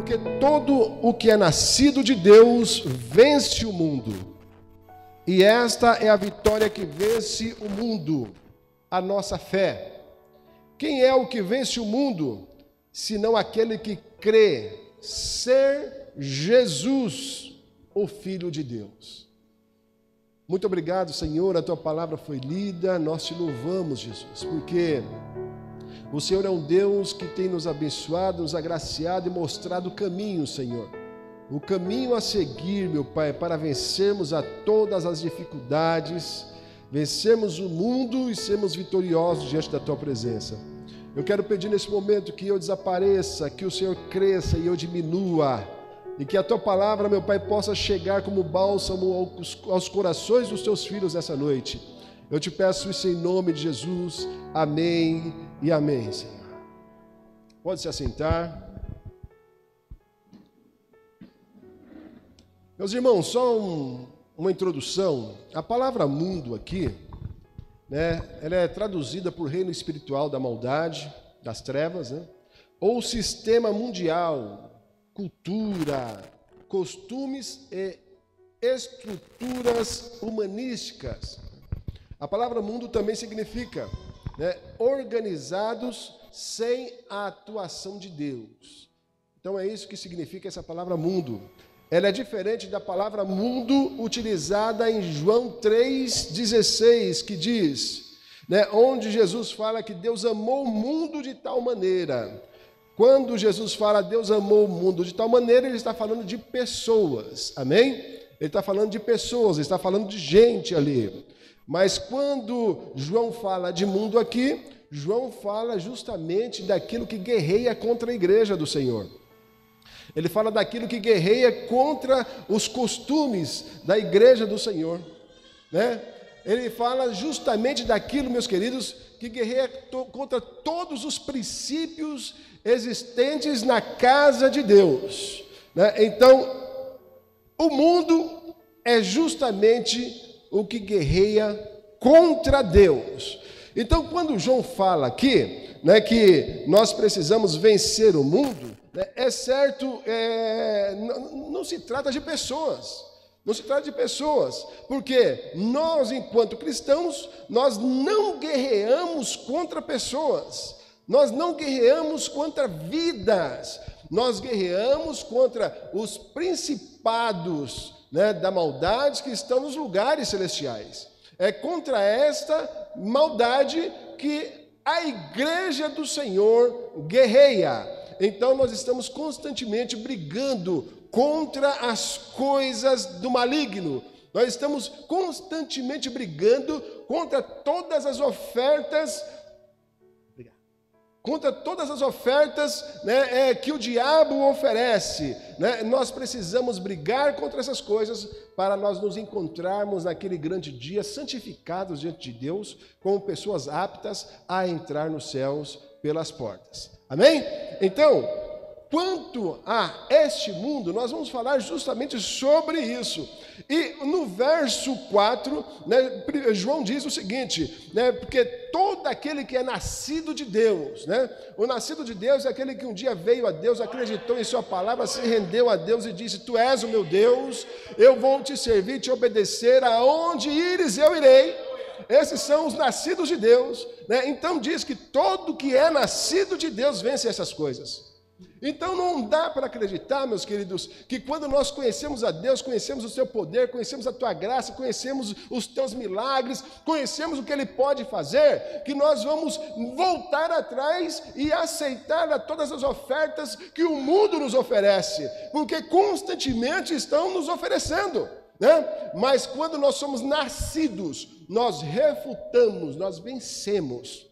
Porque todo o que é nascido de Deus vence o mundo. E esta é a vitória que vence o mundo, a nossa fé. Quem é o que vence o mundo, senão aquele que crê ser Jesus, o Filho de Deus? Muito obrigado, Senhor, a Tua palavra foi lida, nós Te louvamos, Jesus, porque o Senhor é um Deus que tem nos abençoado, nos agraciado e mostrado o caminho, Senhor. O caminho a seguir, meu Pai, para vencermos a todas as dificuldades, vencermos o mundo e sermos vitoriosos diante da Tua presença. Eu quero pedir nesse momento que eu desapareça, que o Senhor cresça e eu diminua, e que a Tua palavra, meu Pai, possa chegar como bálsamo aos corações dos Teus filhos nessa noite. Eu te peço isso em nome de Jesus. Amém e amém, Senhor. Pode se assentar. Meus irmãos, só uma introdução. A palavra mundo aqui, ela é traduzida por reino espiritual da maldade, das trevas, ou sistema mundial, cultura, costumes e estruturas humanísticas. A palavra mundo também significa organizados sem a atuação de Deus. Então é isso que significa essa palavra mundo. Ela é diferente da palavra mundo utilizada em João 3,16, que diz, onde Jesus fala que Deus amou o mundo de tal maneira. Quando Jesus fala Deus amou o mundo de tal maneira, ele está falando de pessoas, amém? Ele está falando de pessoas, ele está falando de gente ali. Mas quando João fala de mundo aqui, João fala justamente daquilo que guerreia contra a igreja do Senhor. Ele fala daquilo que guerreia contra os costumes da igreja do Senhor, Ele fala justamente daquilo, meus queridos, que guerreia contra todos os princípios existentes na casa de Deus, Então, o mundo é justamente o que guerreia contra Deus. Então, quando João fala aqui, que nós precisamos vencer o mundo, é certo, não se trata de pessoas, não se trata de pessoas, porque nós, enquanto cristãos, nós não guerreamos contra pessoas, nós não guerreamos contra vidas, nós guerreamos contra os principados, da maldade que estão nos lugares celestiais. É contra esta maldade que a igreja do Senhor guerreia. Então nós estamos constantemente brigando contra as coisas do maligno. Nós estamos constantemente brigando contra todas as ofertas, que o diabo oferece. Nós precisamos brigar contra essas coisas para nós nos encontrarmos naquele grande dia santificados diante de Deus, como pessoas aptas a entrar nos céus pelas portas. Amém? Então, quanto a este mundo, nós vamos falar justamente sobre isso. E no verso 4, João diz o seguinte, porque todo aquele que é nascido de Deus, o nascido de Deus é aquele que um dia veio a Deus, acreditou em sua palavra, se rendeu a Deus e disse, tu és o meu Deus, eu vou te servir, te obedecer, aonde ires eu irei. Esses são os nascidos de Deus, Então diz que todo que é nascido de Deus vence essas coisas. Então não dá para acreditar, meus queridos, que quando nós conhecemos a Deus, conhecemos o seu poder, conhecemos a tua graça, conhecemos os teus milagres, conhecemos o que Ele pode fazer, que nós vamos voltar atrás e aceitar a todas as ofertas que o mundo nos oferece, porque constantemente estão nos oferecendo. Mas quando nós somos nascidos, nós refutamos, nós vencemos,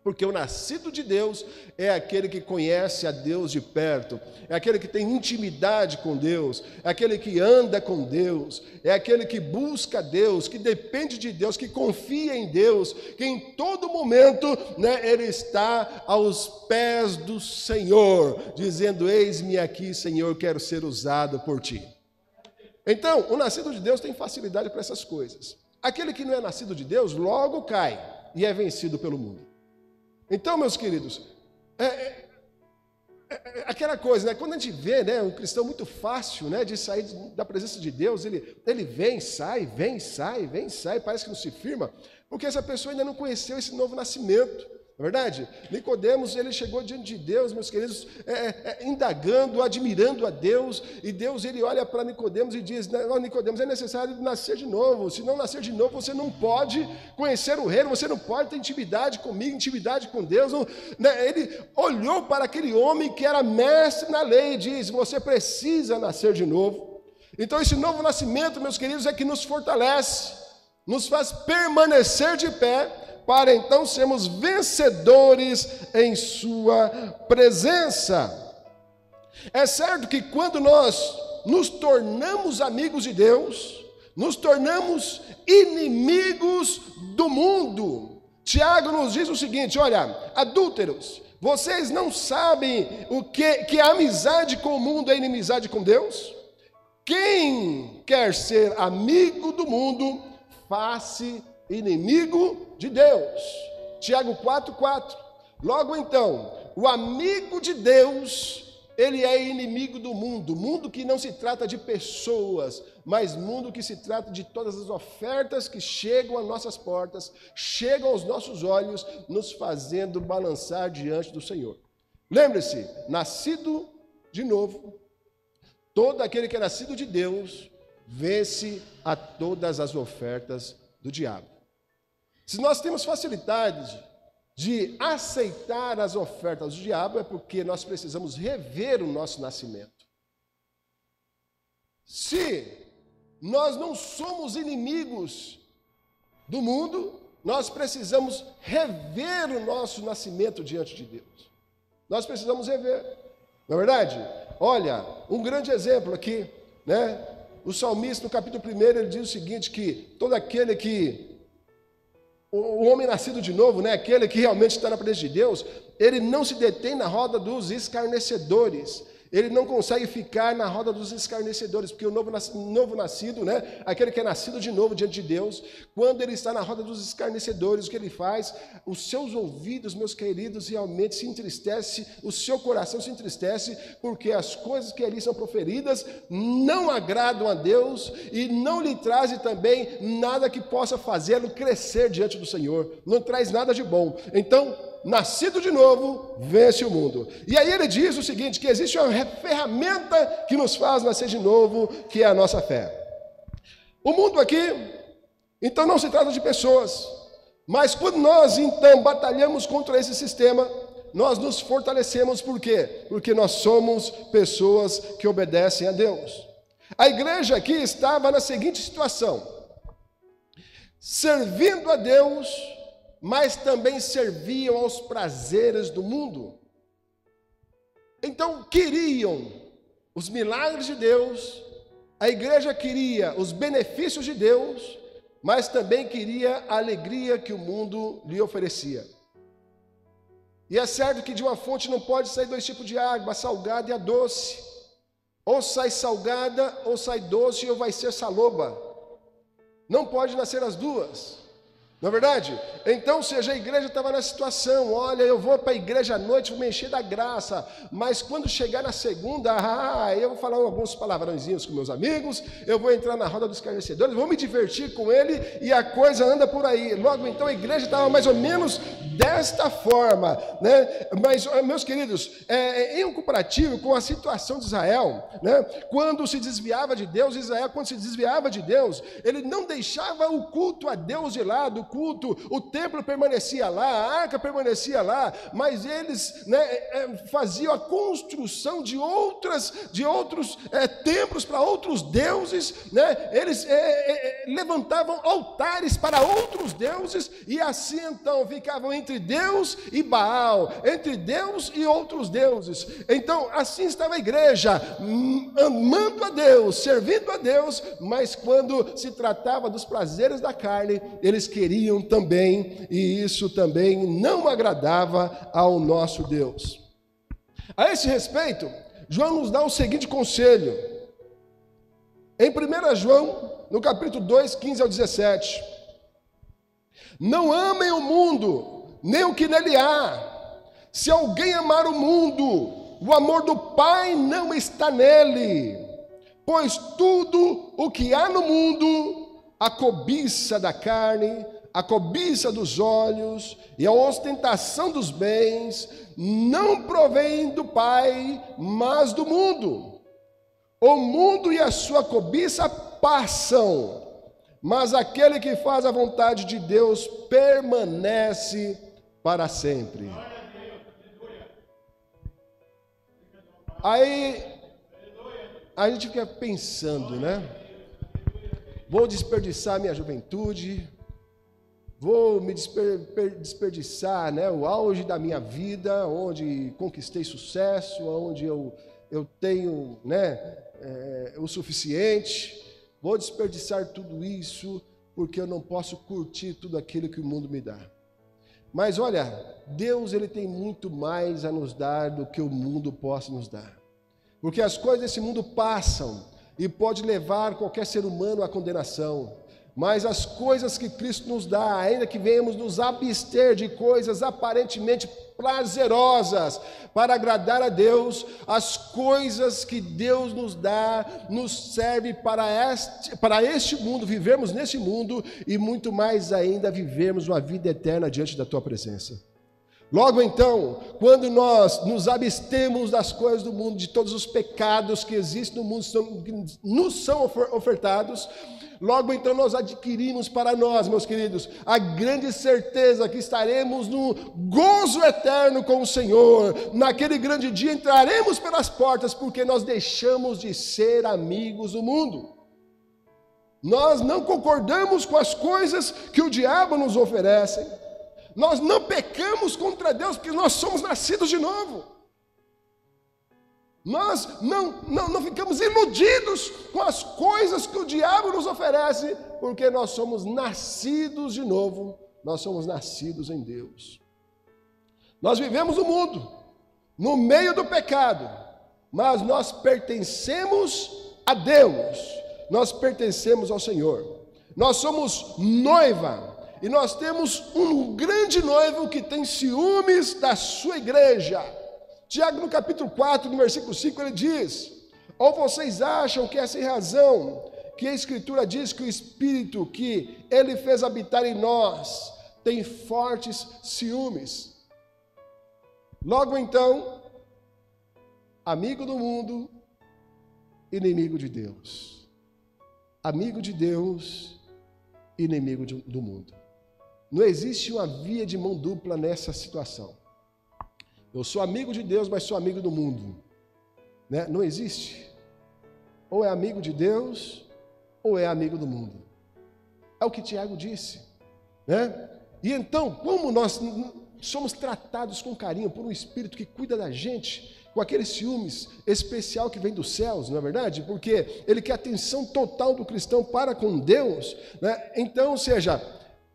porque o nascido de Deus é aquele que conhece a Deus de perto, é aquele que tem intimidade com Deus, é aquele que anda com Deus, é aquele que busca Deus, que depende de Deus, que confia em Deus, que em todo momento ele está aos pés do Senhor, dizendo, eis-me aqui, Senhor, quero ser usado por Ti. Então, o nascido de Deus tem facilidade para essas coisas. Aquele que não é nascido de Deus, logo cai e é vencido pelo mundo. Então, meus queridos, aquela coisa, né? Quando a gente vê, né, um cristão muito fácil, né, de sair da presença de Deus, ele vem, sai, parece que não se firma, porque essa pessoa ainda não conheceu esse novo nascimento. Não é verdade? Nicodemos, ele chegou diante de Deus, meus queridos, indagando, admirando a Deus, e Deus, ele olha para Nicodemos e diz: não, Nicodemos, é necessário nascer de novo. Se não nascer de novo, você não pode conhecer o reino, você não pode ter intimidade comigo, intimidade com Deus. Não, né? Ele olhou para aquele homem que era mestre na lei e diz: você precisa nascer de novo. Então esse novo nascimento, meus queridos, é que nos fortalece, nos faz permanecer de pé, para então sermos vencedores em sua presença. É certo que quando nós nos tornamos amigos de Deus, nos tornamos inimigos do mundo. Tiago nos diz o seguinte: olha, adúlteros, vocês não sabem que a amizade com o mundo é inimizade com Deus? Quem quer ser amigo do mundo, faz-se inimigo de Deus. Tiago 4:4. Logo então, o amigo de Deus, ele é inimigo do mundo. Mundo que não se trata de pessoas, mas mundo que se trata de todas as ofertas que chegam às nossas portas, chegam aos nossos olhos, nos fazendo balançar diante do Senhor. Lembre-se, nascido de novo, todo aquele que é nascido de Deus, vence a todas as ofertas do diabo. Se nós temos facilidade de aceitar as ofertas do diabo, é porque nós precisamos rever o nosso nascimento. Se nós não somos inimigos do mundo, nós precisamos rever o nosso nascimento diante de Deus. Nós precisamos rever. Não é verdade? Olha, um grande exemplo aqui, né? O salmista, no capítulo 1, ele diz o seguinte, que todo aquele que o homem nascido de novo, né, aquele que realmente está na presença de Deus, ele não se detém na roda dos escarnecedores. Ele não consegue ficar na roda dos escarnecedores, porque o novo nascido, né, aquele que é nascido de novo diante de Deus, quando ele está na roda dos escarnecedores, o que ele faz? Os seus ouvidos, meus queridos, realmente se entristece, o seu coração se entristece, porque as coisas que ali são proferidas não agradam a Deus e não lhe trazem também nada que possa fazê-lo crescer diante do Senhor, não traz nada de bom. Então, nascido de novo, vence o mundo. E aí ele diz o seguinte, que existe uma ferramenta que nos faz nascer de novo, que é a nossa fé. O mundo aqui, então, não se trata de pessoas, mas quando nós, então, batalhamos contra esse sistema, nós nos fortalecemos. Por quê? Porque nós somos pessoas que obedecem a Deus. A igreja aqui estava na seguinte situação: servindo a Deus, mas também serviam aos prazeres do mundo. Então, queriam os milagres de Deus, a igreja queria os benefícios de Deus, mas também queria a alegria que o mundo lhe oferecia. E é certo que de uma fonte não pode sair dois tipos de água, a salgada e a doce. Ou sai salgada, ou sai doce, ou vai ser saloba. Não pode nascer as duas. Não é verdade? Então, seja, a igreja estava na situação: olha, eu vou para a igreja à noite, vou me encher da graça, mas quando chegar na segunda, eu vou falar alguns palavrõezinhos com meus amigos, eu vou entrar na roda dos escarnecedores, vou me divertir com ele, e a coisa anda por aí. Logo, então, a igreja estava mais ou menos desta forma, né? Mas, meus queridos, em um comparativo com a situação de Israel, né? Quando se desviava de Deus, Israel, quando se desviava de Deus, ele não deixava o culto a Deus de lado, o templo permanecia lá, a arca permanecia lá, mas eles, né, faziam a construção de outros templos para outros deuses, né? Eles levantavam altares para outros deuses, e assim então ficavam entre Deus e Baal, entre Deus e outros deuses. Então assim estava a igreja, amando a Deus, servindo a Deus, mas quando se tratava dos prazeres da carne, eles queriam também, e isso também não agradava ao nosso Deus. A esse respeito, João nos dá o seguinte conselho, em 1 João, no capítulo 2, 15 ao 17: não amem o mundo, nem o que nele há. Se alguém amar o mundo, o amor do Pai não está nele, pois tudo o que há no mundo, a cobiça da carne, a cobiça dos olhos e a ostentação dos bens, não provém do Pai, mas do mundo. O mundo e a sua cobiça passam, mas aquele que faz a vontade de Deus permanece para sempre. Aí a gente fica pensando, né? Vou desperdiçar minha juventude, vou me desperdiçar, né, o auge da minha vida, onde conquistei sucesso, onde eu tenho, né, o suficiente. Vou desperdiçar tudo isso porque eu não posso curtir tudo aquilo que o mundo me dá. Mas olha, Deus, ele tem muito mais a nos dar do que o mundo possa nos dar. Porque as coisas desse mundo passam e pode levar qualquer ser humano à condenação. Mas as coisas que Cristo nos dá, ainda que venhamos nos abster de coisas aparentemente prazerosas para agradar a Deus, as coisas que Deus nos dá nos serve para este mundo, vivermos neste mundo e muito mais ainda vivermos uma vida eterna diante da Tua presença. Logo então, quando nós nos abstemos das coisas do mundo, de todos os pecados que existem no mundo, que nos são ofertados, logo então nós adquirimos para nós, meus queridos, a grande certeza que estaremos no gozo eterno com o Senhor. Naquele grande dia entraremos pelas portas, porque nós deixamos de ser amigos do mundo. Nós não concordamos com as coisas que o diabo nos oferece. Nós não pecamos contra Deus, porque nós somos nascidos de novo. Nós não ficamos iludidos com as coisas que o diabo nos oferece, porque nós somos nascidos de novo, nós somos nascidos em Deus. Nós vivemos no mundo, no meio do pecado, mas nós pertencemos a Deus, nós pertencemos ao Senhor. Nós somos noiva, e nós temos um grande noivo que tem ciúmes da sua igreja. Tiago, no capítulo 4, no versículo 5, ele diz: ou vocês acham que é sem razão que a Escritura diz que o Espírito que Ele fez habitar em nós tem fortes ciúmes? Logo então, amigo do mundo, inimigo de Deus. Amigo de Deus, inimigo do mundo. Não existe uma via de mão dupla nessa situação. Eu sou amigo de Deus, mas sou amigo do mundo, né? Não existe. Ou é amigo de Deus, ou é amigo do mundo. É o que Tiago disse, né? E então, como nós somos tratados com carinho por um Espírito que cuida da gente, com aqueles ciúmes especial que vem dos céus, não é verdade? Porque ele quer a atenção total do cristão para com Deus, né? Então, ou seja,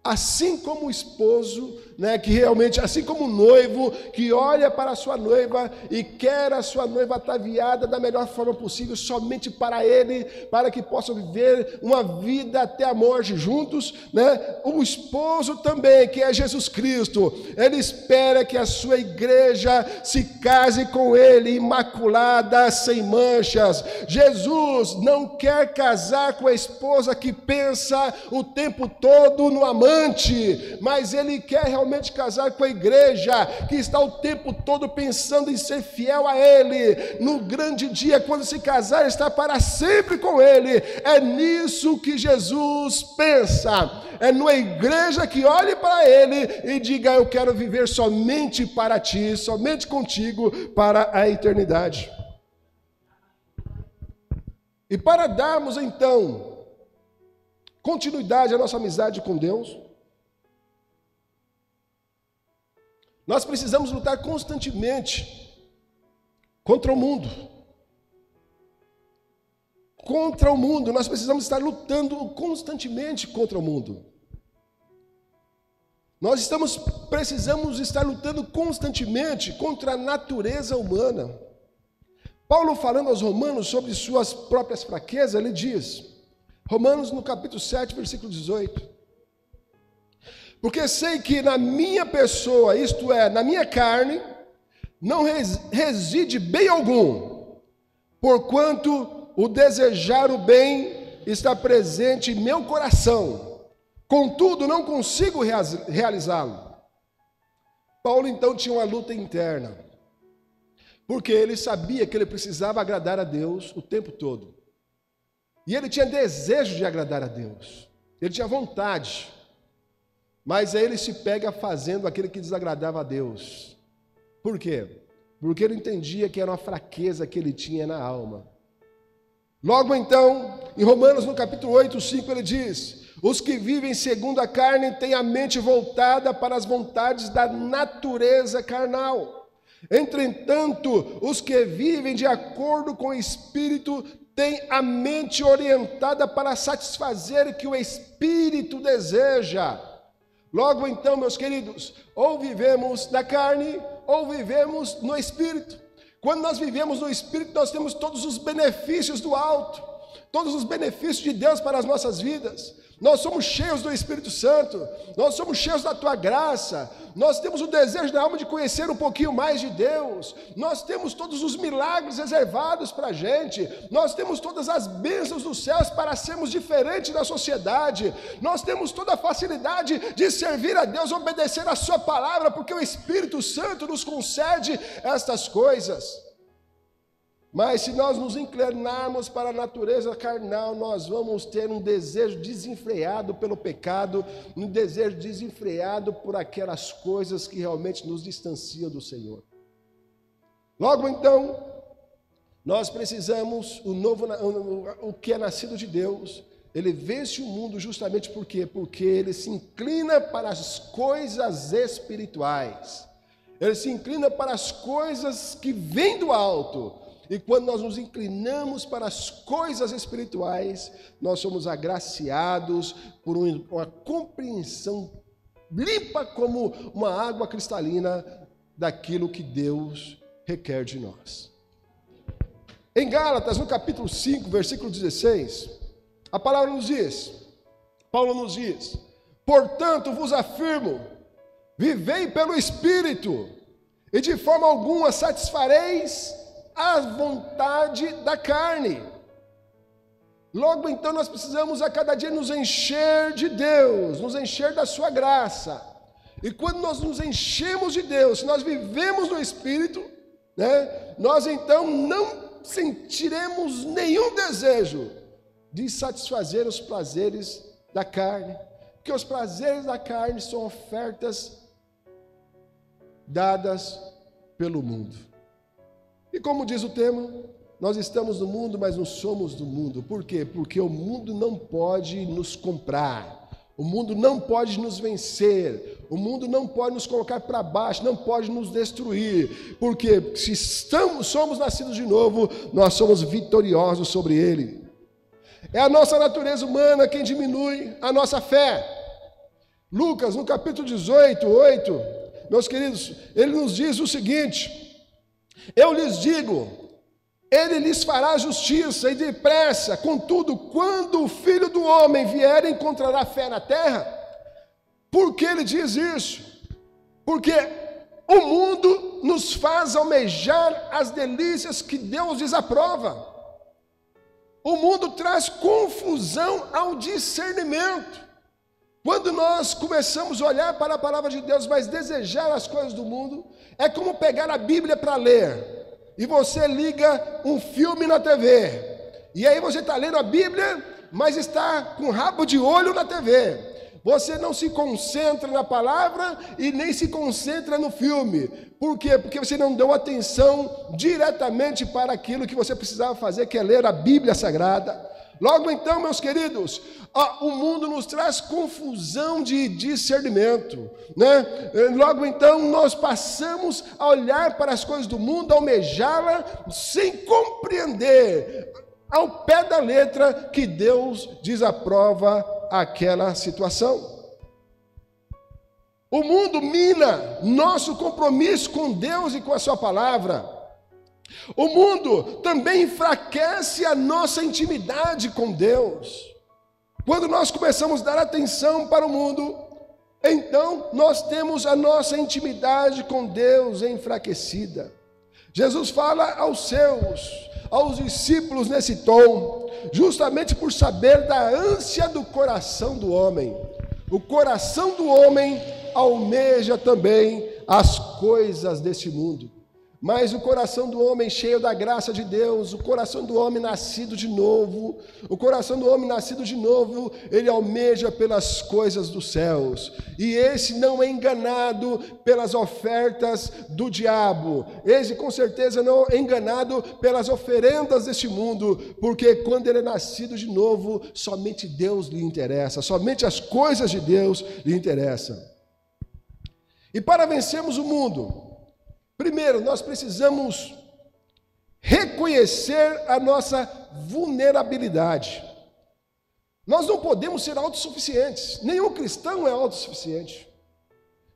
assim como o esposo, né, que realmente, assim como o noivo, que olha para a sua noiva e quer a sua noiva ataviada da melhor forma possível, somente para ele, para que possam viver uma vida até a morte juntos, né? O esposo também, que é Jesus Cristo, ele espera que a sua igreja se case com ele, imaculada, sem manchas. Jesus não quer casar com a esposa que pensa o tempo todo no amante, mas ele quer realmente casar com a igreja que está o tempo todo pensando em ser fiel a ele. No grande dia, quando se casar, está para sempre com ele. É nisso que Jesus pensa. É numa igreja que olhe para ele e diga: eu quero viver somente para ti, somente contigo para a eternidade. E para darmos então continuidade à nossa amizade com Deus, nós precisamos lutar constantemente contra o mundo. Contra o mundo, nós precisamos estar lutando constantemente contra o mundo. Nós precisamos estar lutando constantemente contra a natureza humana. Paulo, falando aos romanos sobre suas próprias fraquezas, ele diz, Romanos no capítulo 7, versículo 18: porque sei que na minha pessoa, isto é, na minha carne, não reside bem algum, porquanto o desejar o bem está presente em meu coração, contudo não consigo realizá-lo. Paulo então tinha uma luta interna, porque ele sabia que ele precisava agradar a Deus o tempo todo. E ele tinha desejo de agradar a Deus, ele tinha vontade, mas aí ele se pega fazendo aquilo que desagradava a Deus. Por quê? Porque ele entendia que era uma fraqueza que ele tinha na alma. Logo então, em Romanos no capítulo 8, 5, ele diz: os que vivem segundo a carne têm a mente voltada para as vontades da natureza carnal. Entretanto, os que vivem de acordo com o Espírito têm a mente orientada para satisfazer o que o Espírito deseja. Logo então, meus queridos, ou vivemos da carne, ou vivemos no Espírito. Quando nós vivemos no Espírito, nós temos todos os benefícios do alto, todos os benefícios de Deus para as nossas vidas. Nós somos cheios do Espírito Santo, nós somos cheios da Tua graça, nós temos o desejo da alma de conhecer um pouquinho mais de Deus, nós temos todos os milagres reservados para a gente, nós temos todas as bênçãos dos céus para sermos diferentes da sociedade, nós temos toda a facilidade de servir a Deus, obedecer a Sua palavra, porque o Espírito Santo nos concede estas coisas. Mas se nós nos inclinarmos para a natureza carnal, nós vamos ter um desejo desenfreado pelo pecado, um desejo desenfreado por aquelas coisas que realmente nos distanciam do Senhor. Logo então, nós precisamos, o que é nascido de Deus, ele vence o mundo justamente por quê? Porque ele se inclina para as coisas espirituais, ele se inclina para as coisas que vêm do alto. E quando nós nos inclinamos para as coisas espirituais, nós somos agraciados por uma compreensão limpa como uma água cristalina daquilo que Deus requer de nós. Em Gálatas, no capítulo 5, versículo 16, a palavra nos diz, Paulo nos diz: portanto vos afirmo, vivei pelo Espírito, e de forma alguma satisfareis a vontade da carne. Logo então nós precisamos a cada dia nos encher de Deus, nos encher da sua graça. E quando nós nos enchemos de Deus, se nós vivemos no Espírito, nós então não sentiremos nenhum desejo de satisfazer os prazeres da carne, porque os prazeres da carne são ofertas dadas pelo mundo. E como diz o tema, nós estamos no mundo, mas não somos do mundo. Por quê? Porque o mundo não pode nos comprar, o mundo não pode nos vencer, o mundo não pode nos colocar para baixo, não pode nos destruir. Por quê? Porque se somos nascidos de novo, nós somos vitoriosos sobre ele. É a nossa natureza humana quem diminui a nossa fé. Lucas, no capítulo 18, 8, meus queridos, ele nos diz o seguinte: eu lhes digo, ele lhes fará justiça e depressa, contudo, quando o Filho do Homem vier, encontrará fé na terra? Por que ele diz isso? Porque o mundo nos faz almejar as delícias que Deus desaprova. O mundo traz confusão ao discernimento. Quando nós começamos a olhar para a palavra de Deus, mas desejar as coisas do mundo, é como pegar a Bíblia para ler, e você liga um filme na TV, e aí você está lendo a Bíblia, mas está com rabo de olho na TV, você não se concentra na palavra e nem se concentra no filme. Por quê? Porque você não deu atenção diretamente para aquilo que você precisava fazer, que é ler a Bíblia Sagrada. Logo então, meus queridos, o mundo nos traz confusão de discernimento, Logo então, nós passamos a olhar para as coisas do mundo, a almejá-la, sem compreender ao pé da letra que Deus desaprova aquela situação. O mundo mina nosso compromisso com Deus e com a sua palavra. O mundo também enfraquece a nossa intimidade com Deus. Quando nós começamos a dar atenção para o mundo, então nós temos a nossa intimidade com Deus enfraquecida. Jesus fala aos discípulos nesse tom, justamente por saber da ânsia do coração do homem. O coração do homem almeja também as coisas deste mundo. Mas o coração do homem cheio da graça de Deus, o coração do homem nascido de novo, ele almeja pelas coisas dos céus. E esse não é enganado pelas ofertas do diabo. Esse com certeza não é enganado pelas oferendas deste mundo, porque quando ele é nascido de novo, somente Deus lhe interessa, somente as coisas de Deus lhe interessam. E para vencermos o mundo, primeiro, nós precisamos reconhecer a nossa vulnerabilidade. Nós não podemos ser autossuficientes. Nenhum cristão é autossuficiente.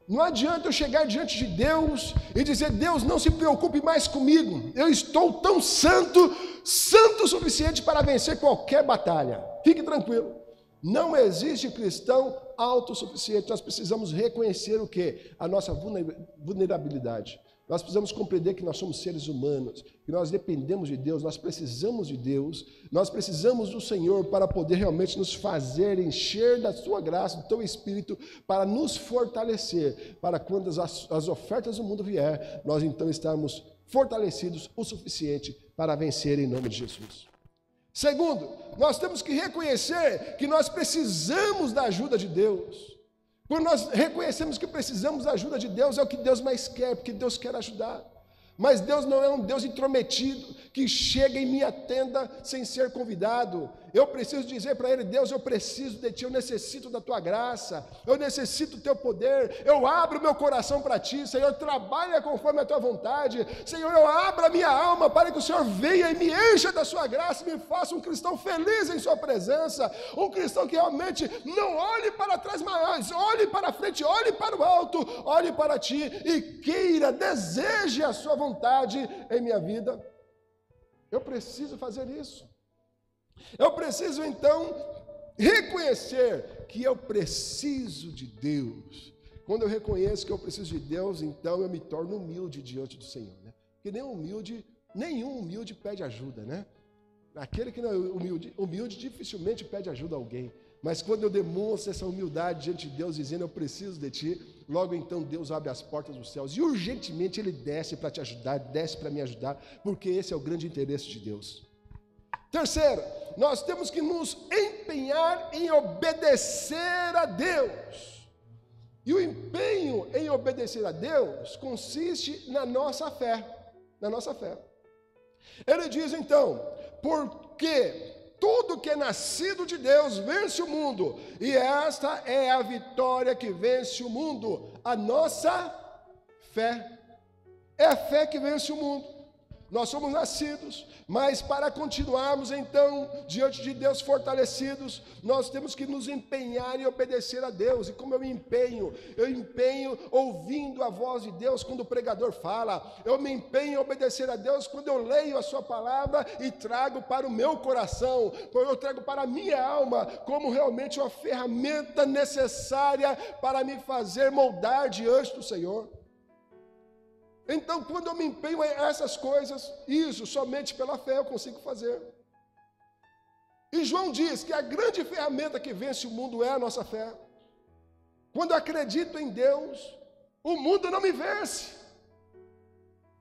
Não adianta eu chegar diante de Deus e dizer: Deus, não se preocupe mais comigo. Eu estou tão santo o suficiente para vencer qualquer batalha. Fique tranquilo. Não existe cristão autossuficiente. Nós precisamos reconhecer o quê? A nossa vulnerabilidade. Nós precisamos compreender que nós somos seres humanos, que nós dependemos de Deus, nós precisamos de Deus, nós precisamos do Senhor para poder realmente nos fazer encher da sua graça, do teu Espírito, para nos fortalecer, para quando as ofertas do mundo vier, nós então estarmos fortalecidos o suficiente para vencer em nome de Jesus. Segundo, nós temos que reconhecer que nós precisamos da ajuda de Deus. Quando nós reconhecemos que precisamos da ajuda de Deus, é o que Deus mais quer, porque Deus quer ajudar. Mas Deus não é um Deus intrometido, que chega em minha tenda sem ser convidado. Eu preciso dizer para Ele: Deus, eu preciso de Ti, eu necessito da Tua graça, eu necessito do Teu poder, eu abro meu coração para Ti, Senhor, trabalha conforme a Tua vontade, Senhor, eu abro a minha alma para que o Senhor venha e me encha da Sua graça, e me faça um cristão feliz em Sua presença, um cristão que realmente não olhe para trás, mas olhe para frente, olhe para o alto, olhe para Ti e queira, deseje a Sua vontade em minha vida. Eu preciso fazer isso. Eu preciso então reconhecer que eu preciso de Deus. Quando eu reconheço que eu preciso de Deus, então eu me torno humilde diante do Senhor, né? Porque nenhum humilde pede ajuda, né? Aquele que não é humilde dificilmente pede ajuda a alguém. Mas quando eu demonstro essa humildade diante de Deus, dizendo: eu preciso de Ti, logo então Deus abre as portas dos céus e urgentemente Ele desce para te ajudar, desce para me ajudar, porque esse é o grande interesse de Deus. Terceiro, nós temos que nos empenhar em obedecer a Deus. E o empenho em obedecer a Deus consiste na nossa fé. Na nossa fé. Ele diz então: porque tudo que é nascido de Deus vence o mundo, e esta é a vitória que vence o mundo, a nossa fé. É a fé que vence o mundo. Nós somos nascidos, mas para continuarmos então diante de Deus fortalecidos, nós temos que nos empenhar em obedecer a Deus. E como eu me empenho? Eu empenho ouvindo a voz de Deus quando o pregador fala. Eu me empenho em obedecer a Deus quando eu leio a sua palavra e trago para o meu coração, quando eu trago para a minha alma, como realmente uma ferramenta necessária para me fazer moldar diante do Senhor. Então, quando eu me empenho em essas coisas, isso somente pela fé eu consigo fazer. E João diz que a grande ferramenta que vence o mundo é a nossa fé. Quando eu acredito em Deus, o mundo não me vence.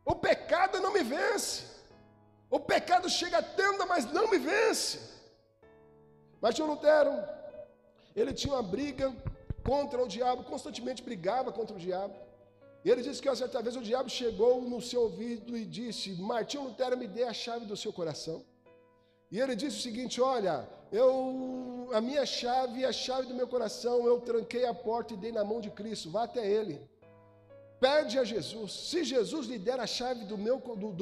O pecado não me vence. O pecado chega à tenda, mas não me vence. Martinho Lutero, ele tinha uma briga contra o diabo, constantemente brigava contra o diabo. E ele disse que uma certa vez o diabo chegou no seu ouvido e disse: Martinho Lutero, me dê a chave do seu coração. E ele disse o seguinte: olha, a minha chave, a chave do meu coração, eu tranquei a porta e dei na mão de Cristo, vá até Ele. Pede a Jesus. Se Jesus lhe der a chave do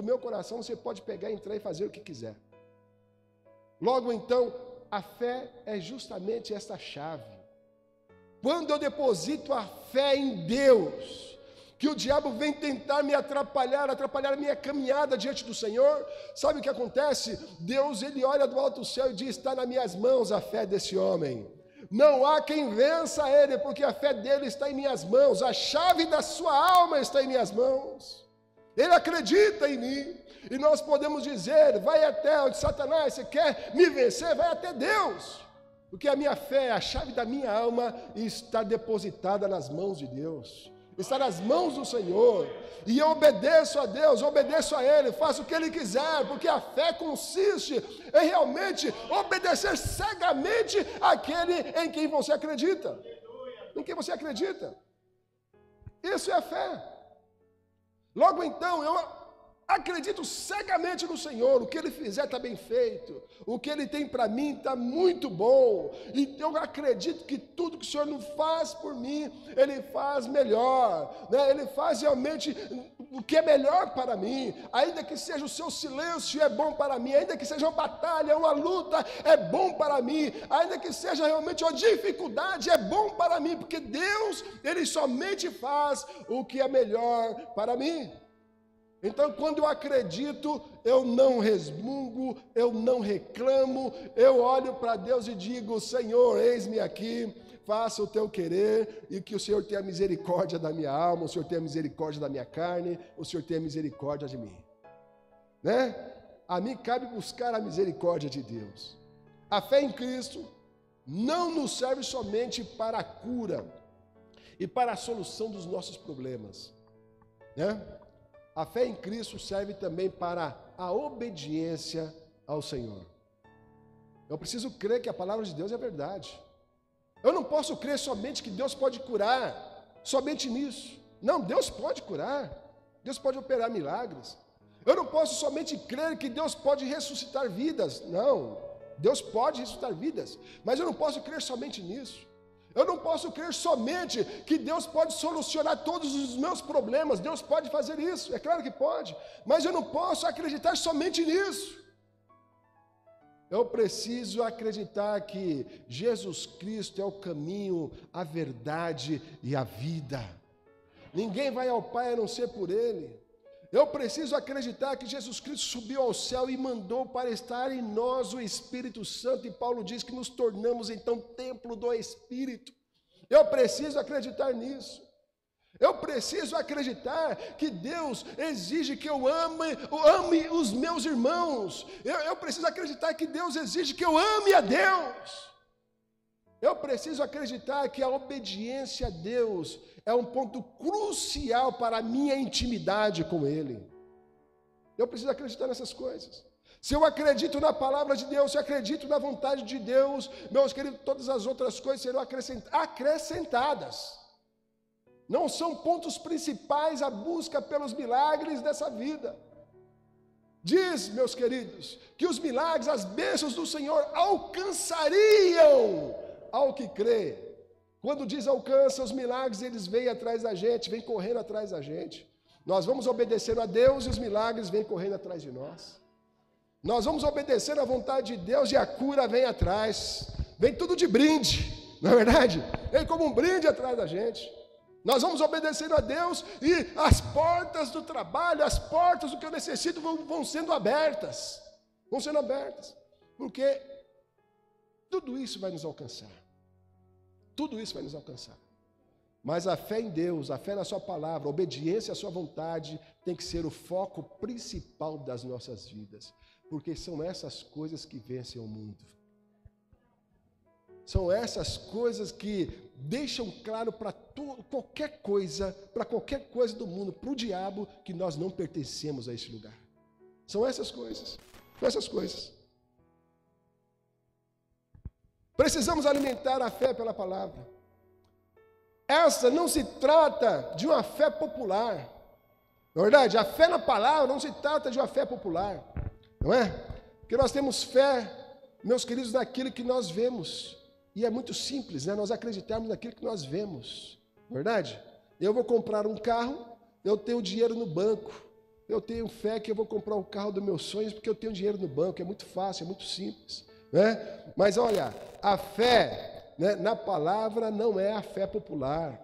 meu coração, você pode pegar, entrar e fazer o que quiser. Logo então, a fé é justamente essa chave. Quando eu deposito a fé em Deus, que o diabo vem tentar me atrapalhar a minha caminhada diante do Senhor, sabe o que acontece? Deus, Ele olha do alto do céu e diz: está nas minhas mãos a fé desse homem. Não há quem vença ele, porque a fé dele está em minhas mãos, a chave da sua alma está em minhas mãos. Ele acredita em mim, e nós podemos dizer, vai até onde Satanás, você quer me vencer, vai até Deus, porque a minha fé, a chave da minha alma está depositada nas mãos de Deus, está nas mãos do Senhor, e eu obedeço a Deus, obedeço a Ele, faço o que Ele quiser, porque a fé consiste em realmente obedecer cegamente àquele em quem você acredita, em quem você acredita. Isso é a fé. Logo então, eu acredito cegamente no Senhor, o que Ele fizer está bem feito, o que Ele tem para mim está muito bom, e eu acredito que tudo que o Senhor não faz por mim, Ele faz melhor, né? Ele faz realmente o que é melhor para mim, ainda que seja o seu silêncio é bom para mim, ainda que seja uma batalha, uma luta, é bom para mim, ainda que seja realmente uma dificuldade, é bom para mim, porque Deus, Ele somente faz o que é melhor para mim. Então, quando eu acredito, eu não resmungo, eu não reclamo, eu olho para Deus e digo, Senhor, eis-me aqui, faça o teu querer, e que o Senhor tenha misericórdia da minha alma, o Senhor tenha misericórdia da minha carne, o Senhor tenha misericórdia de mim. Né? A mim cabe buscar a misericórdia de Deus. A fé em Cristo não nos serve somente para a cura e para a solução dos nossos problemas, né? A fé em Cristo serve também para a obediência ao Senhor. Eu preciso crer que a palavra de Deus é verdade. Eu não posso crer somente que Deus pode curar, somente nisso. Não, Deus pode curar, Deus pode operar milagres. Eu não posso somente crer que Deus pode ressuscitar vidas. Não, Deus pode ressuscitar vidas, mas eu não posso crer somente nisso. Eu não posso crer somente que Deus pode solucionar todos os meus problemas. Deus pode fazer isso, é claro que pode, mas eu não posso acreditar somente nisso. Eu preciso acreditar que Jesus Cristo é o caminho, a verdade e a vida. Ninguém vai ao Pai a não ser por Ele. Eu preciso acreditar que Jesus Cristo subiu ao céu e mandou para estar em nós o Espírito Santo, e Paulo diz que nos tornamos então templo do Espírito. Eu preciso acreditar nisso. Eu preciso acreditar que Deus exige que eu ame os meus irmãos. Eu preciso acreditar que Deus exige que eu ame a Deus. Eu preciso acreditar que a obediência a Deus é um ponto crucial para a minha intimidade com Ele. Eu preciso acreditar nessas coisas. Se eu acredito na palavra de Deus, se eu acredito na vontade de Deus, meus queridos, todas as outras coisas serão acrescentadas. Não são pontos principais a busca pelos milagres dessa vida. Diz, meus queridos, que os milagres, as bênçãos do Senhor alcançariam ao que crê. Quando diz alcança, os milagres, eles vêm atrás da gente, vêm correndo atrás da gente. Nós vamos obedecendo a Deus e os milagres vêm correndo atrás de nós. Nós vamos obedecer à vontade de Deus e a cura vem atrás. Vem tudo de brinde, não é verdade? Vem como um brinde atrás da gente. Nós vamos obedecendo a Deus e as portas do trabalho, as portas do que eu necessito vão sendo abertas. Vão sendo abertas. Porque tudo isso vai nos alcançar. Tudo isso vai nos alcançar. Mas a fé em Deus, a fé na sua palavra, a obediência à sua vontade tem que ser o foco principal das nossas vidas. Porque são essas coisas que vencem o mundo. São essas coisas que deixam claro para qualquer coisa do mundo, para o diabo, que nós não pertencemos a esse lugar. São essas coisas. São essas coisas. Precisamos alimentar a fé pela palavra. Essa não se trata de uma fé popular. Na verdade, a fé na palavra não se trata de uma fé popular. Não é? Porque nós temos fé, meus queridos, naquilo que nós vemos. E é muito simples, né? Nós acreditarmos naquilo que nós vemos. Não é verdade? Eu vou comprar um carro, eu tenho dinheiro no banco. Eu tenho fé que eu vou comprar o carro dos meus sonhos porque eu tenho dinheiro no banco. É muito fácil, é muito simples. Né? Mas olha, a fé, né, na palavra não é a fé popular.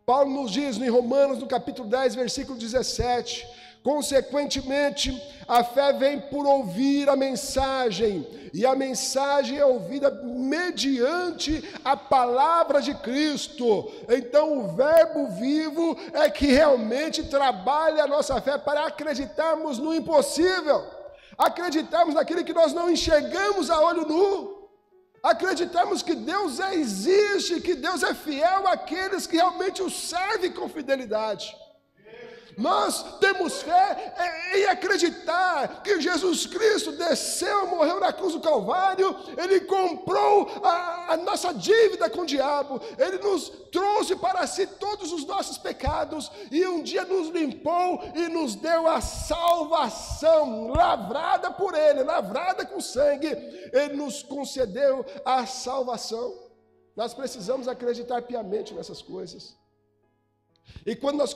Paulo nos diz em Romanos, no capítulo 10, versículo 17, Consequentemente, a fé vem por ouvir a mensagem, e a mensagem é ouvida mediante a palavra de Cristo. Então, o verbo vivo é que realmente trabalha a nossa fé para acreditarmos no impossível, acreditarmos naquilo que nós não enxergamos a olho nu, acreditarmos que Deus existe, que Deus é fiel àqueles que realmente o servem com fidelidade. Nós temos fé em acreditar que Jesus Cristo desceu, morreu na cruz do Calvário, Ele comprou a nossa dívida com o diabo, Ele nos trouxe para si todos os nossos pecados, e um dia nos limpou e nos deu a salvação, lavrada por Ele, lavrada com sangue, Ele nos concedeu a salvação. Nós precisamos acreditar piamente nessas coisas, e quando nós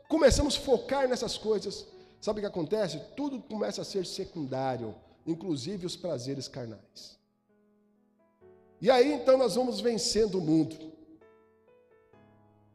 começamos a focar nessas coisas, sabe o que acontece? Tudo começa a ser secundário, inclusive os prazeres carnais. E aí então nós vamos vencendo o mundo.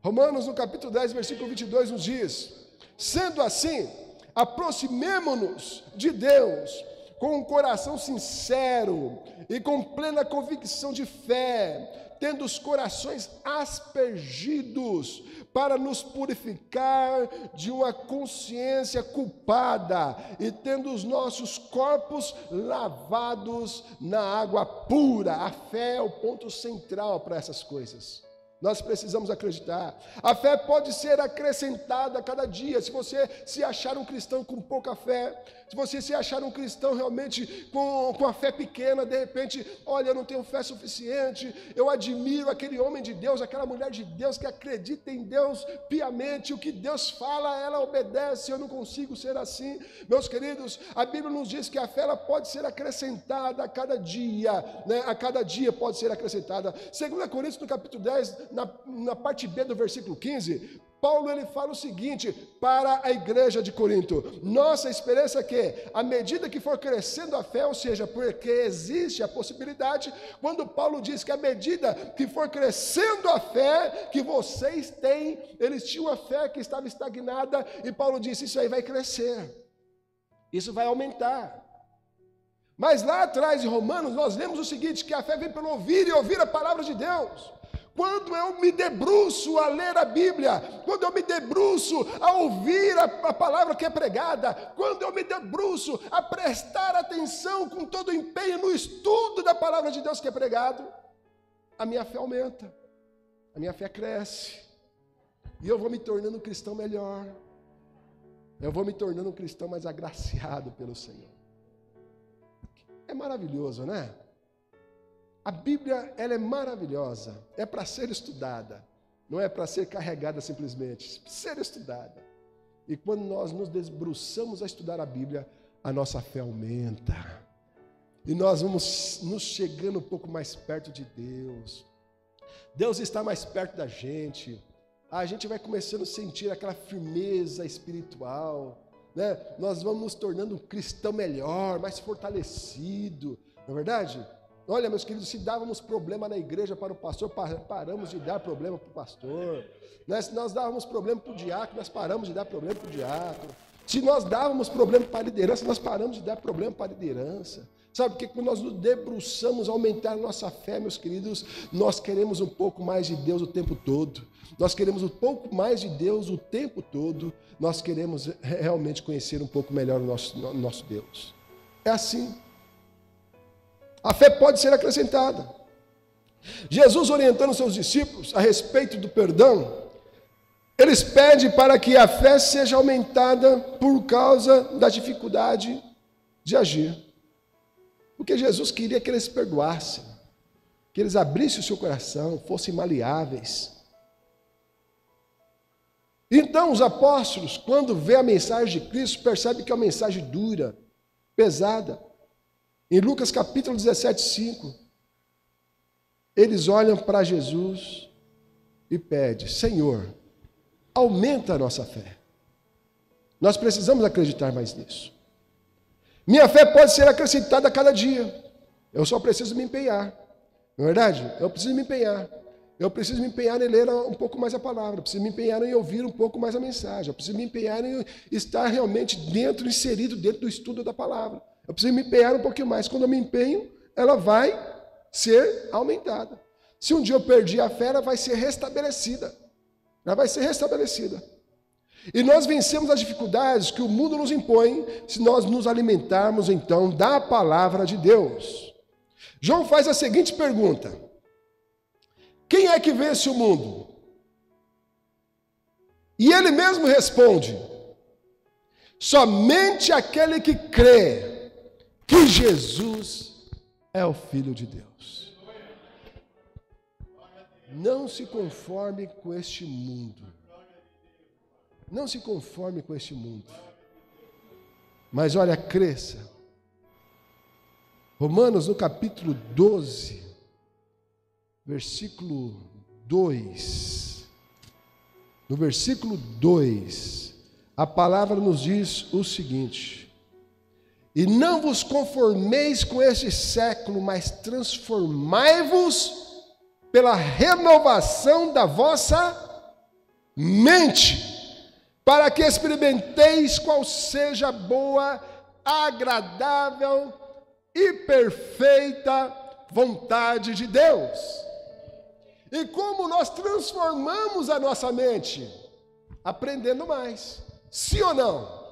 Romanos no capítulo 10, versículo 22 nos diz: sendo assim, aproximemo-nos de Deus com um coração sincero e com plena convicção de fé, tendo os corações aspergidos para nos purificar de uma consciência culpada e tendo os nossos corpos lavados na água pura. A fé é o ponto central para essas coisas. Nós precisamos acreditar. A fé pode ser acrescentada a cada dia. Se você se achar um cristão com pouca fé, se você se achar um cristão realmente com a fé pequena, de repente, olha, eu não tenho fé suficiente, eu admiro aquele homem de Deus, aquela mulher de Deus que acredita em Deus piamente, o que Deus fala, ela obedece, eu não consigo ser assim. Meus queridos, a Bíblia nos diz que a fé ela pode ser acrescentada a cada dia, né? A cada dia pode ser acrescentada. 2 Coríntios, no capítulo 10, na parte B do versículo 15, Paulo ele fala o seguinte para a igreja de Corinto: nossa esperança é que, à medida que for crescendo a fé, ou seja, porque existe a possibilidade, quando Paulo diz que à medida que for crescendo a fé que vocês têm, eles tinham a fé que estava estagnada, e Paulo disse: isso aí vai crescer, isso vai aumentar. Mas lá atrás em Romanos nós lemos o seguinte, que a fé vem pelo ouvir e ouvir a palavra de Deus. Quando eu me debruço a ler a Bíblia, quando eu me debruço a ouvir a palavra que é pregada, quando eu me debruço a prestar atenção com todo o empenho no estudo da palavra de Deus que é pregado, a minha fé aumenta, a minha fé cresce, e eu vou me tornando um cristão melhor, eu vou me tornando um cristão mais agraciado pelo Senhor. É maravilhoso, né? A Bíblia, ela é maravilhosa, é para ser estudada, não é para ser carregada simplesmente, ser estudada. E quando nós nos debruçamos a estudar a Bíblia, a nossa fé aumenta, e nós vamos nos chegando um pouco mais perto de Deus. Deus está mais perto da gente, a gente vai começando a sentir aquela firmeza espiritual, né? Nós vamos nos tornando um cristão melhor, mais fortalecido, não é verdade? Olha, meus queridos, se dávamos problema na igreja para o pastor, paramos de dar problema para o pastor. Se nós dávamos problema para o diácono, nós paramos de dar problema para o diácono. Se nós dávamos problema para a liderança, nós paramos de dar problema para a liderança. Sabe, porque quando nós nos debruçamos a aumentar a nossa fé, meus queridos, nós queremos um pouco mais de Deus o tempo todo. Nós queremos um pouco mais de Deus o tempo todo. Nós queremos realmente conhecer um pouco melhor o nosso Deus. É assim. A fé pode ser acrescentada. Jesus, orientando seus discípulos a respeito do perdão, eles pedem para que a fé seja aumentada por causa da dificuldade de agir. Porque Jesus queria que eles perdoassem, que eles abrissem o seu coração, fossem maleáveis. Então os apóstolos, quando vê a mensagem de Cristo, percebem que é uma mensagem dura, pesada. Em Lucas capítulo 17, 5, eles olham para Jesus e pedem: Senhor, aumenta a nossa fé. Nós precisamos acreditar mais nisso. Minha fé pode ser acrescentada a cada dia. Eu só preciso me empenhar. Não é verdade? Eu preciso me empenhar. eu preciso me empenhar em ler um pouco mais a palavra, eu preciso me empenhar em ouvir um pouco mais a mensagem, eu preciso me empenhar em estar realmente inserido dentro do estudo da palavra. Eu preciso me empenhar um pouquinho mais. Quando eu me empenho, ela vai ser aumentada. Se um dia eu perdi a fé, ela vai ser restabelecida. Ela vai ser restabelecida. E nós vencemos as dificuldades que o mundo nos impõe se nós nos alimentarmos, então, da palavra de Deus. João faz a seguinte pergunta: quem é que vence o mundo? E ele mesmo responde: somente aquele que crê que Jesus é o Filho de Deus. Não se conforme com este mundo. Não se conforme com este mundo. Mas olha, cresça. Romanos, no capítulo 12, versículo 2. No versículo 2, a palavra nos diz o seguinte: e não vos conformeis com este século, mas transformai-vos pela renovação da vossa mente, para que experimenteis qual seja a boa, agradável e perfeita vontade de Deus. E como nós transformamos a nossa mente? Aprendendo mais. Sim ou não?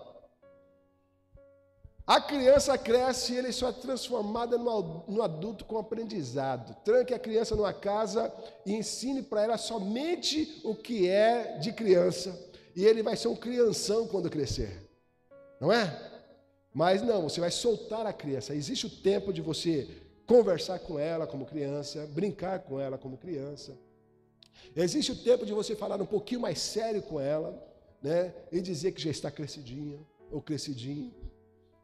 A criança cresce e ele só é transformada no adulto com aprendizado. Tranque a criança numa casa e ensine para ela somente o que é de criança. E ele vai ser um crianção quando crescer. Não é? Mas não, você vai soltar a criança. Existe o tempo de você conversar com ela como criança, brincar com ela como criança. Existe o tempo de você falar um pouquinho mais sério com ela, né? E dizer que já está crescidinha ou crescidinho.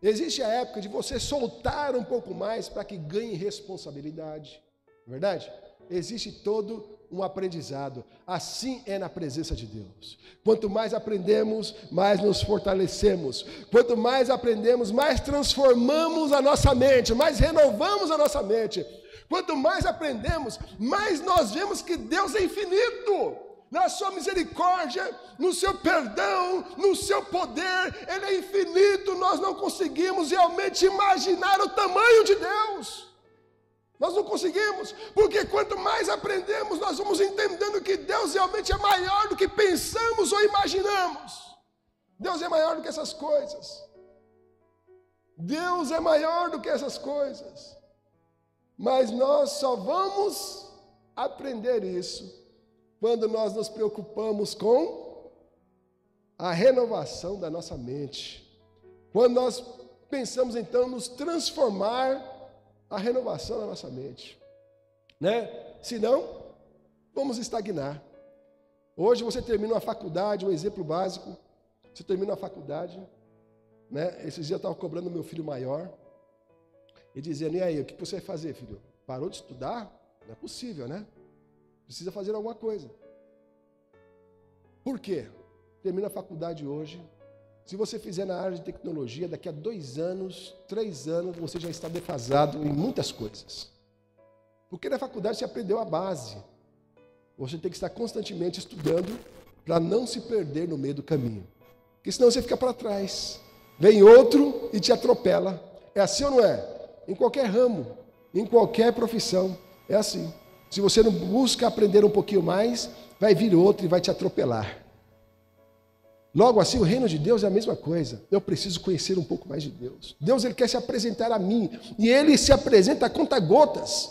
Existe a época de você soltar um pouco mais para que ganhe responsabilidade. Não é verdade? Existe todo um aprendizado. Assim é na presença de Deus. Quanto mais aprendemos, mais nos fortalecemos. Quanto mais aprendemos, mais transformamos a nossa mente, mais renovamos a nossa mente. Quanto mais aprendemos, mais nós vemos que Deus é infinito. Na sua misericórdia, no seu perdão, no seu poder, Ele é infinito. Nós não conseguimos realmente imaginar o tamanho de Deus. Nós não conseguimos, porque quanto mais aprendemos, nós vamos entendendo que Deus realmente é maior do que pensamos ou imaginamos. Deus é maior do que essas coisas. Deus é maior do que essas coisas. Mas nós só vamos aprender isso quando nós nos preocupamos com a renovação da nossa mente. Quando nós pensamos, então, nos transformar a renovação da nossa mente. Né? Senão, vamos estagnar. Hoje você termina uma faculdade, um exemplo básico. Você termina uma faculdade, né? Esses dias eu estava cobrando meu filho maior e dizendo: e aí, o que você vai fazer, filho? Parou de estudar? Não é possível, né? Precisa fazer alguma coisa. Por quê? Termina a faculdade hoje. Se você fizer na área de tecnologia, daqui a 2 anos, 3 anos, você já está defasado em muitas coisas. Porque na faculdade você aprendeu a base. Você tem que estar constantemente estudando para não se perder no meio do caminho. Porque senão você fica para trás. Vem outro e te atropela. É assim ou não é? Em qualquer ramo, em qualquer profissão, é assim. Se você não busca aprender um pouquinho mais, vai vir outro e vai te atropelar. Logo assim, o reino de Deus é a mesma coisa. Eu preciso conhecer um pouco mais de Deus. Deus, Ele quer se apresentar a mim. E Ele se apresenta a conta-gotas.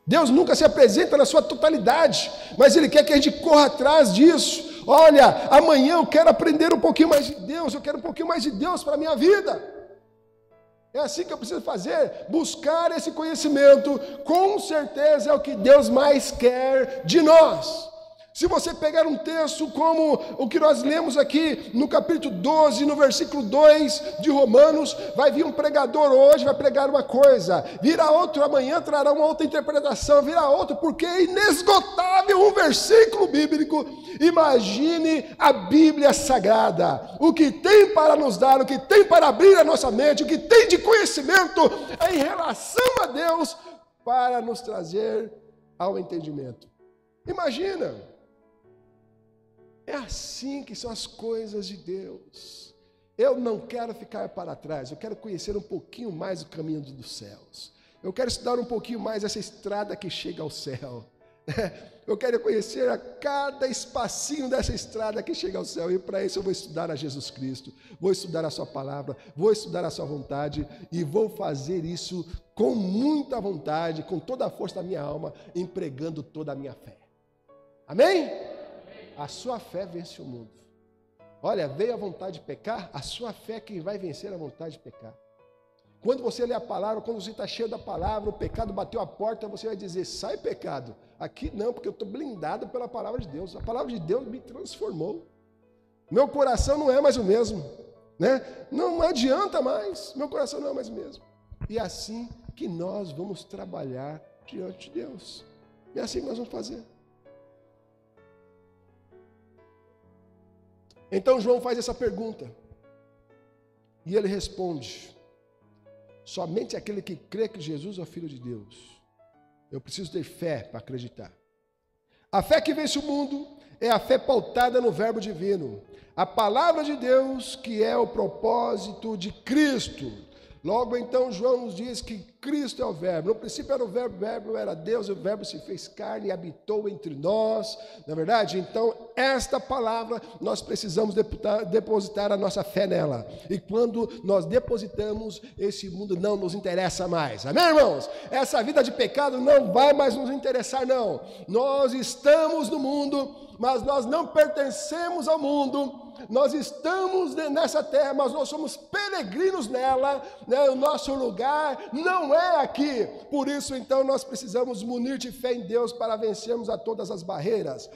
Deus nunca se apresenta na sua totalidade. Mas Ele quer que a gente corra atrás disso. Olha, amanhã eu quero aprender um pouquinho mais de Deus. Eu quero um pouquinho mais de Deus para a minha vida. É assim que eu preciso fazer. Buscar esse conhecimento. Com certeza é o que Deus mais quer de nós. Se você pegar um texto como o que nós lemos aqui no capítulo 12, no versículo 2 de Romanos, vai vir um pregador hoje, vai pregar uma coisa, virá outro amanhã, trará uma outra interpretação, virá outro, porque é inesgotável um versículo bíblico. Imagine a Bíblia Sagrada, o que tem para nos dar, o que tem para abrir a nossa mente, o que tem de conhecimento em relação a Deus para nos trazer ao entendimento. Imagina! É assim que são as coisas de Deus. Eu não quero ficar para trás, eu quero conhecer um pouquinho mais o caminho dos céus. Eu quero estudar um pouquinho mais essa estrada que chega ao céu. Eu quero conhecer a cada espacinho dessa estrada que chega ao céu. E para isso eu vou estudar a Jesus Cristo, vou estudar a sua palavra, vou estudar a sua vontade. E vou fazer isso com muita vontade, com toda a força da minha alma, empregando toda a minha fé. Amém? A sua fé vence o mundo. Olha, veio a vontade de pecar, a sua fé é que vai vencer a vontade de pecar. Quando você lê a palavra, quando você está cheio da palavra, o pecado bateu a porta, você vai dizer, sai pecado. Aqui não, porque eu estou blindado pela palavra de Deus. A palavra de Deus me transformou. Meu coração não é mais o mesmo, né? Não adianta mais, meu coração não é mais o mesmo. E é assim que nós vamos trabalhar diante de Deus. É assim que nós vamos fazer. Então João faz essa pergunta. E ele responde: somente aquele que crê que Jesus é o Filho de Deus. Eu preciso ter fé para acreditar. A fé que vence o mundo é a fé pautada no verbo divino. A palavra de Deus, que é o propósito de Cristo. Logo então João nos diz que Cristo é o verbo. No princípio era o verbo era Deus, e o verbo se fez carne e habitou entre nós. Na verdade, então, esta palavra, nós precisamos depositar a nossa fé nela. E quando nós depositamos, esse mundo não nos interessa mais. Amém, irmãos? Essa vida de pecado não vai mais nos interessar, não. Nós estamos no mundo, mas nós não pertencemos ao mundo. Nós estamos nessa terra, mas nós somos peregrinos nela, né? O nosso lugar não é aqui. Por isso, então, nós precisamos munir de fé em Deus para vencermos a todas as barreiras.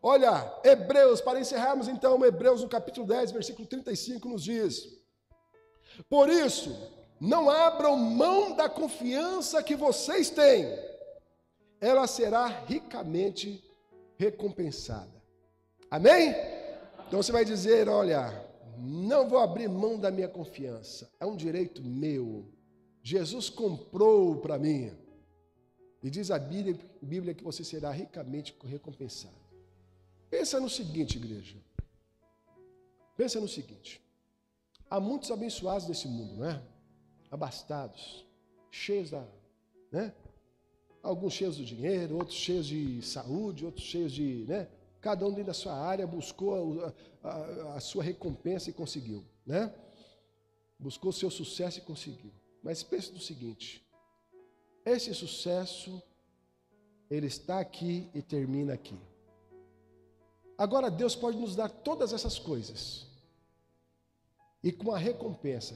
Olha, Hebreus, para encerrarmos então, Hebreus no capítulo 10, versículo 35 nos diz: por isso, não abram mão da confiança que vocês têm, ela será ricamente recompensada. Amém? Então você vai dizer, olha, não vou abrir mão da minha confiança, é um direito meu, Jesus comprou para mim, e diz a Bíblia que você será ricamente recompensado. Pensa no seguinte, igreja, pensa no seguinte, há muitos abençoados nesse mundo, não é? Abastados, cheios da, né? Alguns cheios do dinheiro, outros cheios de saúde, outros cheios de, né? Cada um dentro da sua área buscou a sua recompensa e conseguiu, né? Buscou o seu sucesso e conseguiu. Mas pense no seguinte, esse sucesso, ele está aqui e termina aqui. Agora Deus pode nos dar todas essas coisas, e com a recompensa.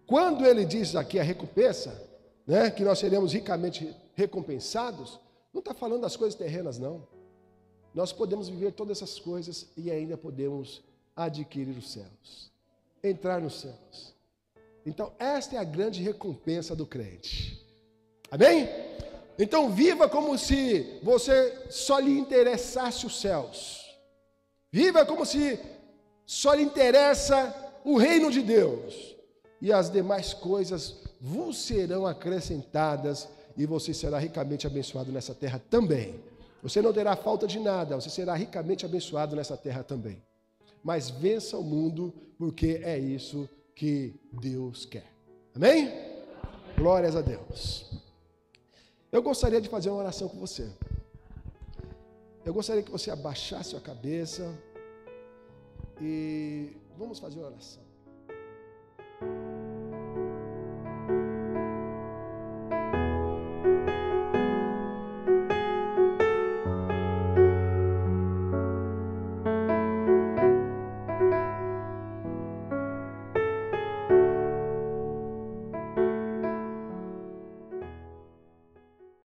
Quando Ele diz aqui a recompensa, né, que nós seremos ricamente recompensados, não está falando das coisas terrenas, não. Nós podemos viver todas essas coisas e ainda podemos adquirir os céus, entrar nos céus. Então, esta é a grande recompensa do crente. Amém? Então, viva como se você só lhe interessasse os céus. Viva como se só lhe interessa o reino de Deus. E as demais coisas vos serão acrescentadas e você será ricamente abençoado nessa terra também. Você não terá falta de nada, você será ricamente abençoado nessa terra também. Mas vença o mundo, porque é isso que Deus quer. Amém? Glórias a Deus. Eu gostaria de fazer uma oração com você. Eu gostaria que você abaixasse a cabeça e vamos fazer uma oração.